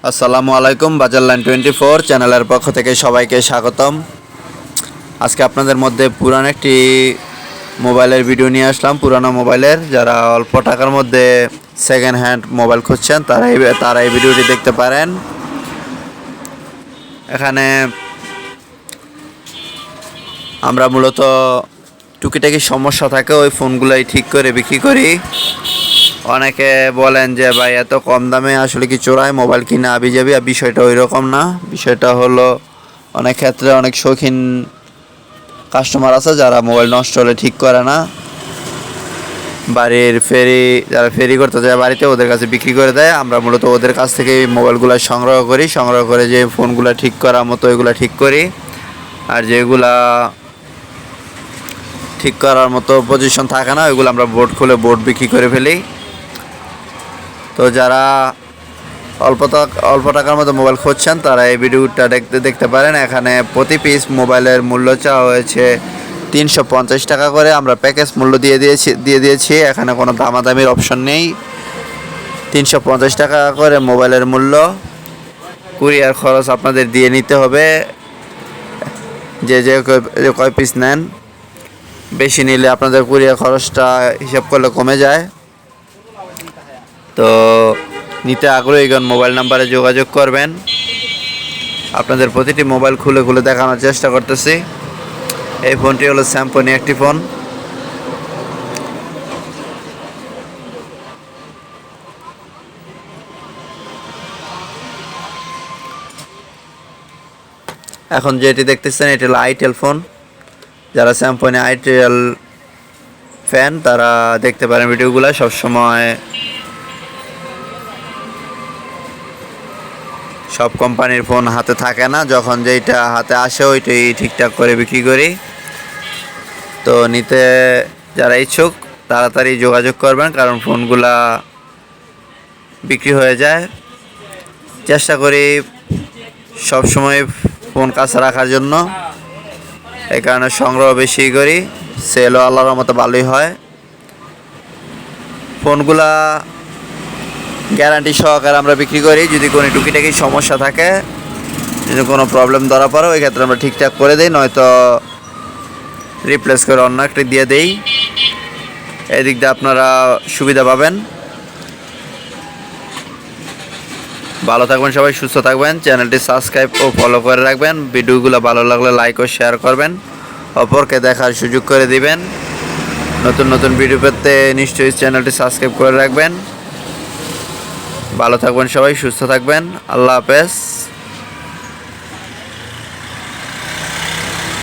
আসসালামু আলাইকুম। বাজার লাইন 24 চ্যানেলের পক্ষ থেকে সবাইকে স্বাগতম। আজকে আপনাদের মধ্যে পুরান একটি মোবাইলের ভিডিও নিয়ে আসলাম। পুরানো মোবাইলের, যারা অল্প টাকার মধ্যে সেকেন্ড হ্যান্ড মোবাইল খুঁজছেন তারা এই ভিডিওটি দেখতে পারেন। এখানে আমরা মূলত টুকিটাকি সমস্যা থাকে ওই ফোনগুলাই ঠিক করে বিক্রি করি। অনেকে বলেন যে ভাই এত কম দামে আসলে কি চোরাই মোবাইল কিনা আবিজাবি, বিষয়টা ওই রকম না। বিষয়টা হলো অনেক ক্ষেত্রে অনেক শৌখিন কাস্টমার আছে যারা মোবাইল নষ্ট হলে ঠিক করে না, বাড়ির যারা ফেরি করতে যায় বাড়িতে ওদের কাছে বিক্রি করে দেয়। আমরা মূলত ওদের কাছ থেকে মোবাইলগুলো সংগ্রহ করে যে ফোনগুলো ঠিক করার মতো ওইগুলো ঠিক করি, আর যেগুলা ঠিক করার মতো পজিশন থাকে না ওইগুলো আমরা বোর্ড খুলে বোর্ড বিক্রি করে ফেলি। তো যারা অল্প টাকার মতো মোবাইল খুঁজছেন তারা এই ভিডিওটা দেখতে পারেন। এখানে প্রতি পিস মোবাইলের মূল্য চাওয়া হয়েছে 350 টাকা করে। আমরা প্যাকেজ মূল্য দিয়ে দিয়েছি। এখানে কোনো দামাদামির অপশন নেই। 350 টাকা করে মোবাইলের মূল্য। কুরিয়ার খরচ আপনাদের দিয়ে নিতে হবে, যে কয় পিস নেন। বেশি নিলে আপনাদের কুরিয়ার খরচটা হিসাব করলে কমে যায়। তো নিতে আগ্রহীগণ মোবাইল নাম্বারে যোগাযোগ করবেন। আপনাদের প্রতিটি মোবাইল খুলে খুলে দেখানোর চেষ্টা করতেছি। এই ফোনটি হলো স্যামসং একটি ফোন। এখন যেটি দেখতেছেন এটি হলো আইটেল ফোন। যারা স্যামসং আইটেল ফ্যান তারা দেখতে পারেন ভিডিওগুলো। সব কোম্পানির ফোন হাতে থাকে না, যখন যেইটা হাতে আসে ওইটাই ঠিকঠাক করে বিক্রি করি। তো নিতে যারা ইচ্ছুক তাড়াতাড়ি যোগাযোগ করবেন, কারণ ফোনগুলা বিক্রি হয়ে যায়। চেষ্টা করি সবসময় ফোন কাছে রাখার জন্য, এই কারণে সংগ্রহ বেশি করি। সেলও আল্লাহর মতো ভালোই হয়। ফোনগুলা গ্যারান্টি সহকারে আমরা বিক্রি করি। যদি কোনো টুকিটাকি সমস্যা থাকে, যদি কোনো প্রবলেম ধরা পড়ে ওই ক্ষেত্রে আমরা ঠিকঠাক করে দিই, নয়তো রিপ্লেস করে অন্য একটি দিয়ে দেই। এদিক দিয়ে আপনারা সুবিধা পাবেন। ভালো থাকবেন সবাই, সুস্থ থাকবেন। চ্যানেলটি সাবস্ক্রাইব ও ফলো করে রাখবেন। ভিডিওগুলো ভালো লাগলে লাইক ও শেয়ার করবেন, অপরকে দেখার সুযোগ করে দিবেন। নতুন নতুন ভিডিও পেতে নিশ্চয়ই চ্যানেলটি সাবস্ক্রাইব করে রাখবেন। ভালো থাকবেন সবাই, সুস্থ থাকবেন। আল্লাহ হাফেজ।